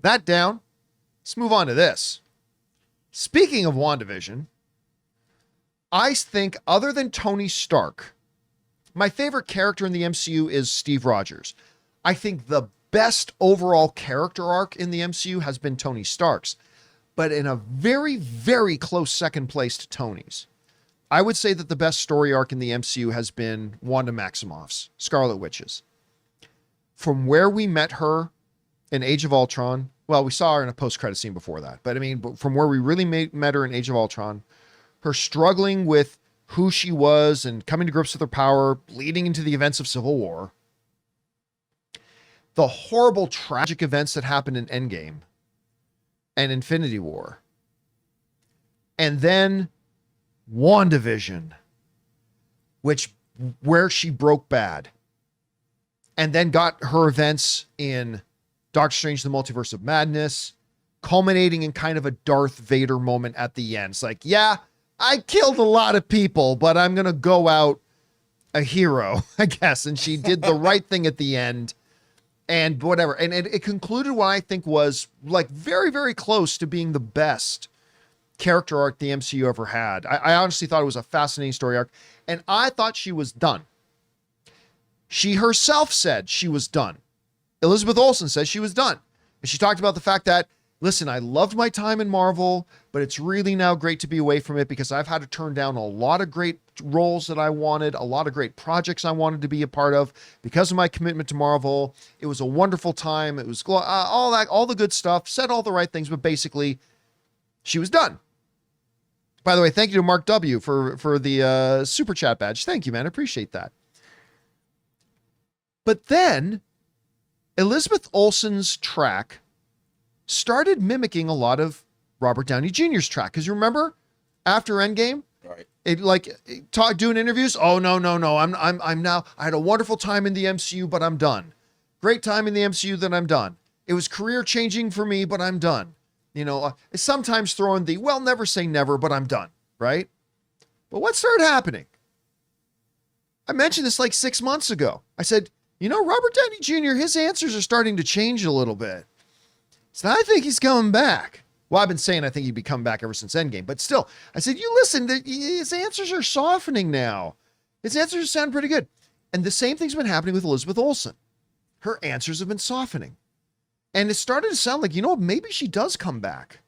That down. Let's move on to this. Speaking of WandaVision, I think other than Tony Stark, my favorite character in the MCU is Steve Rogers. I think the best overall character arc in the MCU has been Tony Stark's, but in a very, very close second place to Tony's. I would say that the best story arc in the MCU has been Wanda Maximoff's, Scarlet Witch's. From where we met her in Age of Ultron, well, we saw her in a post-credit scene before that, but I mean, from where we really met her in Age of Ultron, her struggling with who she was and coming to grips with her power, leading into the events of Civil War, the horrible, tragic events that happened in Endgame and Infinity War, and then WandaVision, where she broke bad, and then got her events in Doctor Strange, the Multiverse of Madness, culminating in kind of a Darth Vader moment at the end. It's like, yeah, I killed a lot of people, but I'm going to go out a hero, I guess. And she did the right thing at the end and whatever. And it concluded what I think was like very, very close to being the best character arc the MCU ever had. I honestly thought it was a fascinating story arc, and I thought she was done. She herself said she was done. Elizabeth Olsen says she was done. And she talked about the fact that, listen, I loved my time in Marvel, but it's really now great to be away from it because I've had to turn down a lot of great roles that I wanted, a lot of great projects I wanted to be a part of because of my commitment to Marvel. It was a wonderful time. It was all that, all the good stuff, said all the right things, but basically she was done. By the way, thank you to Mark W. for the super chat badge. Thank you, man. I appreciate that. But then Elizabeth Olsen's track started mimicking a lot of Robert Downey Jr.'s track. Because you remember after Endgame, right? It doing interviews. Oh, no. I'm now, I had a wonderful time in the MCU, but I'm done. Great time in the MCU, then I'm done. It was career changing for me, but I'm done. You know, sometimes throwing the, well, never say never, but I'm done. Right. But what started happening? I mentioned this like 6 months ago. I said, you know, Robert Downey Jr., his answers are starting to change a little bit. So I think he's coming back. Well, I've been saying I think he'd be coming back ever since Endgame, but still, I said, you listen, his answers are softening now. His answers sound pretty good. And the same thing's been happening with Elizabeth Olsen. Her answers have been softening. And it started to sound like, you know, maybe she does come back.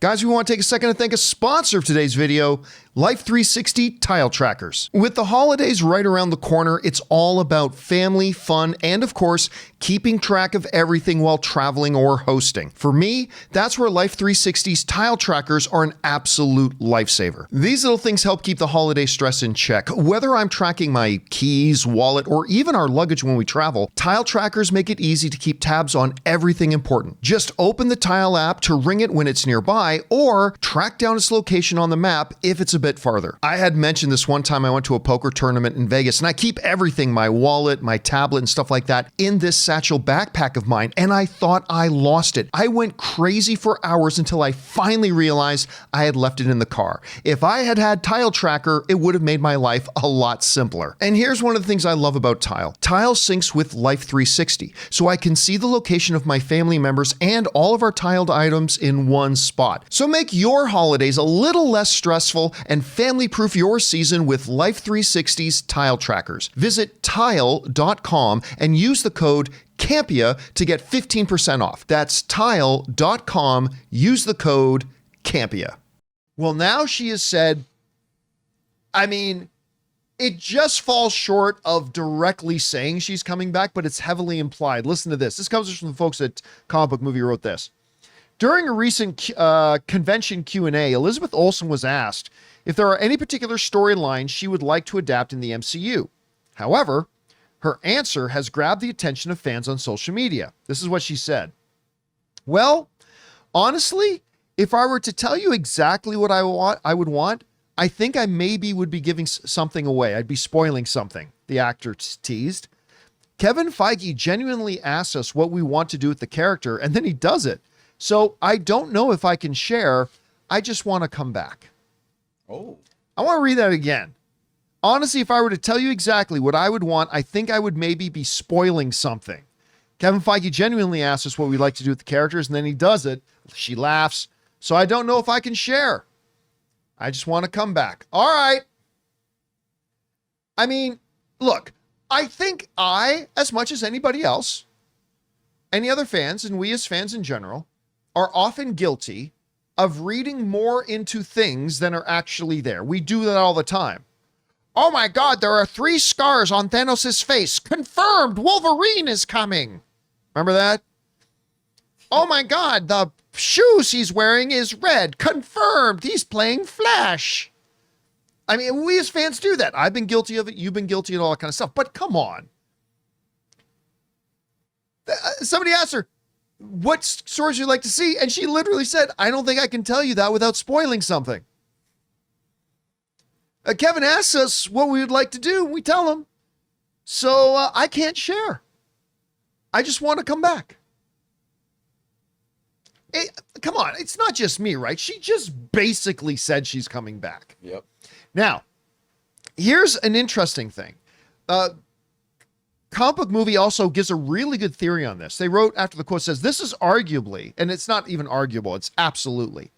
Guys, we want to take a second to thank a sponsor of today's video, Life 360 Tile Trackers. With the holidays right around the corner, it's all about family, fun, and of course, keeping track of everything while traveling or hosting. For me, that's where Life 360's Tile Trackers are an absolute lifesaver. These little things help keep the holiday stress in check. Whether I'm tracking my keys, wallet, or even our luggage when we travel, Tile Trackers make it easy to keep tabs on everything important. Just open the Tile app to ring it when it's nearby, or track down its location on the map if it's a bit farther. I had mentioned this one time I went to a poker tournament in Vegas, and I keep everything, my wallet, my tablet, and stuff like that, in this satchel backpack of mine, and I thought I lost it. I went crazy for hours until I finally realized I had left it in the car. If I had had Tile Tracker, it would have made my life a lot simpler. And here's one of the things I love about Tile. Tile syncs with Life 360, so I can see the location of my family members and all of our tiled items in one spot. So make your holidays a little less stressful and family-proof your season with Life 360's Tile Trackers. Visit tile.com and use the code Campea to get 15% off. That's tile.com. Use the code Campea. Well, now she has said, I mean, it just falls short of directly saying she's coming back, but it's heavily implied. Listen to this. This comes from the folks at Comic Book Movie who wrote this. During a recent convention Q&A, Elizabeth Olsen was asked if there are any particular storylines she would like to adapt in the MCU. However, her answer has grabbed the attention of fans on social media. This is what she said. Well, honestly, if I were to tell you exactly what I would want, I think I maybe would be giving something away. I'd be spoiling something, the actor teased. Kevin Feige genuinely asks us what we want to do with the character, and then he does it. So I don't know if I can share. I just want to come back. Oh. I want to read that again. Honestly, if I were to tell you exactly what I would want, I think I would maybe be spoiling something. Kevin Feige genuinely asked us what we'd like to do with the characters, and then he does it. She laughs. So I don't know if I can share. I just want to come back. All right. I mean, look, I think as much as anybody else, any other fans, and we as fans in general, are often guilty of reading more into things than are actually there. We do that all the time. Oh my God, there are 3 scars on Thanos' face. Confirmed, Wolverine is coming. Remember that? Oh my God, the shoes he's wearing is red. Confirmed, he's playing Flash. I mean, we as fans do that. I've been guilty of it. You've been guilty of all that kind of stuff. But come on. Somebody asked her, what stories would you like to see? And she literally said, I don't think I can tell you that without spoiling something. Kevin asks us what we would like to do. We tell him. So I can't share. I just want to come back. Come on. It's not just me, right? She just basically said she's coming back. Yep. Now, here's an interesting thing. Comic Book Movie also gives a really good theory on this. They wrote after the quote says, this is arguably, and it's not even arguable, it's absolutely,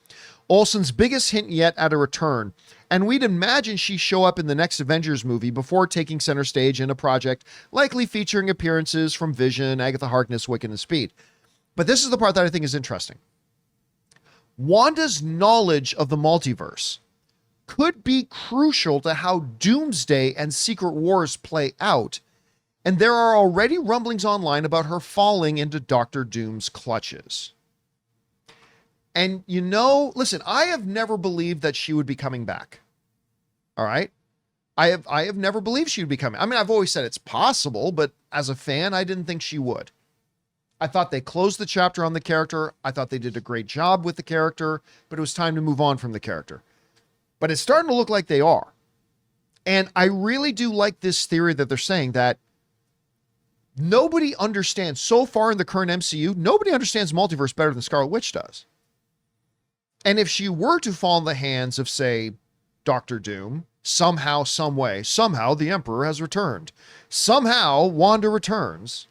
Olsen's biggest hint yet at a return. And we'd imagine she show up in the next Avengers movie before taking center stage in a project, likely featuring appearances from Vision, Agatha Harkness, Wiccan, and Speed. But this is the part that I think is interesting. Wanda's knowledge of the multiverse could be crucial to how Doomsday and Secret Wars play out, and there are already rumblings online about her falling into Doctor Doom's clutches. And you know, listen, I have never believed that she would be coming back. All right? I have never believed she would be coming. I mean, I've always said it's possible, but as a fan, I didn't think she would. I thought they closed the chapter on the character. I thought they did a great job with the character, but it was time to move on from the character. But it's starting to look like they are. And I really do like this theory that they're saying that nobody understands, so far in the current MCU, nobody understands multiverse better than Scarlet Witch does. And if she were to fall in the hands of, say, Doctor Doom, somehow, some way, somehow the Emperor has returned, somehow Wanda returns,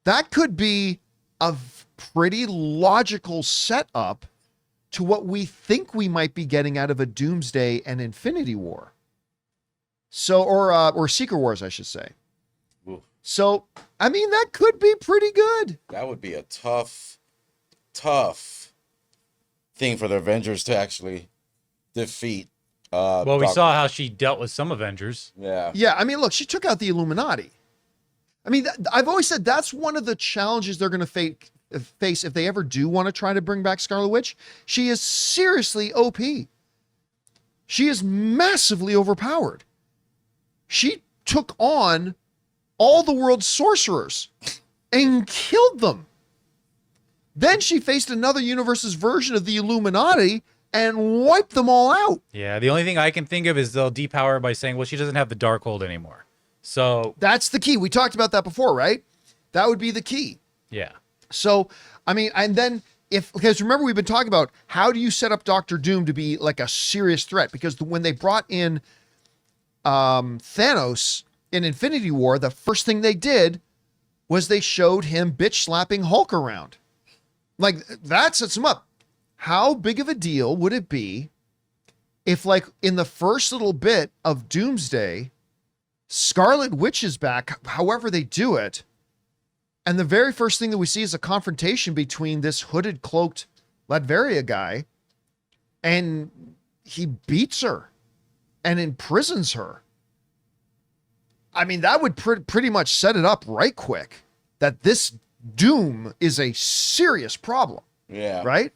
that could be a pretty logical setup to what we think we might be getting out of a Doomsday and Infinity War. So, or Secret Wars, I should say. Ooh. So, I mean, that could be pretty good. That would be a tough thing for the Avengers to actually defeat. Well, we saw how she dealt with some Avengers. Yeah. Yeah, I mean, look, she took out the Illuminati. I mean, I've always said that's one of the challenges they're going to face if they ever do want to try to bring back Scarlet Witch. She is seriously OP. She is massively overpowered. She took on all the world's sorcerers and killed them. Then she faced another universe's version of the Illuminati and wiped them all out. Yeah, the only thing I can think of is they'll depower her by saying, well, she doesn't have the Darkhold anymore. So that's the key. We talked about that before, right? That would be the key. yeah. So, I mean, and then because remember, we've been talking about how do you set up Doctor Doom to be like a serious threat? Because when they brought in Thanos in Infinity War, the first thing they did was they showed him bitch slapping Hulk around. Like, that sets him up. How big of a deal would it be if, like, in the first little bit of Doomsday, Scarlet Witch is back, however they do it, and the very first thing that we see is a confrontation between this hooded, cloaked Latveria guy, and he beats her and imprisons her. I mean, that would pretty much set it up right quick that this Doom is a serious problem. Yeah. Right?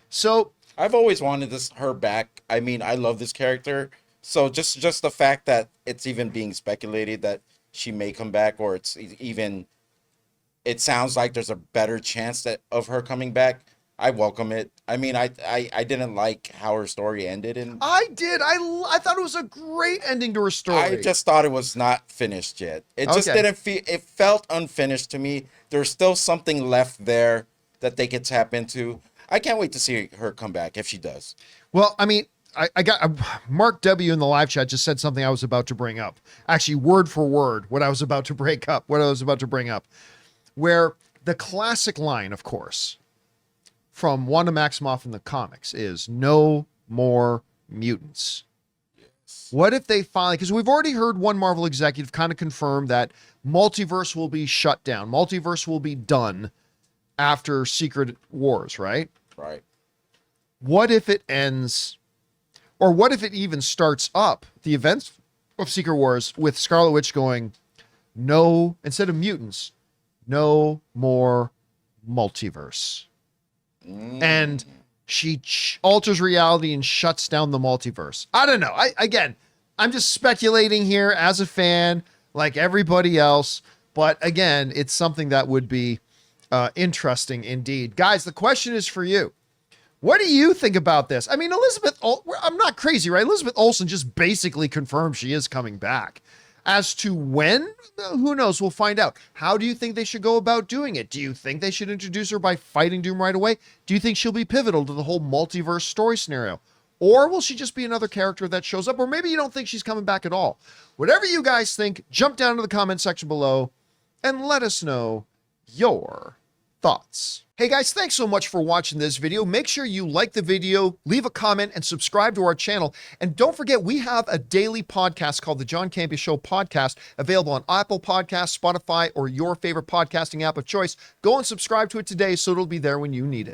So I've always wanted her back. I mean, I love this character. So just the fact that it's even being speculated that she may come back, or it's even, it sounds like there's a better chance of her coming back. I welcome it. I mean, I didn't like how her story ended, and I did. I thought it was a great ending to her story. I just thought it was not finished yet. It just didn't feel. It felt unfinished to me. There's still something left there that they could tap into. I can't wait to see her come back if she does. Well, I mean, I got Mark W in the live chat just said something I was about to bring up. Actually, word for word, what I was about to bring up, where the classic line, of course, from Wanda Maximoff in the comics is no more mutants. What if they finally, because we've already heard one Marvel executive kind of confirm that multiverse will be shut down. Multiverse will be done after Secret Wars, right? Right. What if it ends, or what if it even starts up the events of Secret Wars with Scarlet Witch going, no, instead of mutants, no more multiverse. And she alters reality and shuts down the multiverse. I don't know. I'm just speculating here as a fan, like everybody else. But again, it's something that would be interesting indeed. Guys, the question is for you. What do you think about this? I mean, I'm not crazy, right? Elizabeth Olsen just basically confirmed she is coming back. As to when, who knows? We'll find out. How do you think they should go about doing it? Do you think they should introduce her by fighting Doom right away? Do you think she'll be pivotal to the whole multiverse story scenario? Or will she just be another character that shows up? Or maybe you don't think she's coming back at all. Whatever you guys think, jump down to the comment section below and let us know your thoughts. Hey guys, thanks so much for watching this video. Make sure you like the video, leave a comment, and subscribe to our channel. And don't forget, we have a daily podcast called the John Campea Show podcast, available on Apple Podcasts, Spotify, or your favorite podcasting app of choice. Go and subscribe to it today so it'll be there when you need it.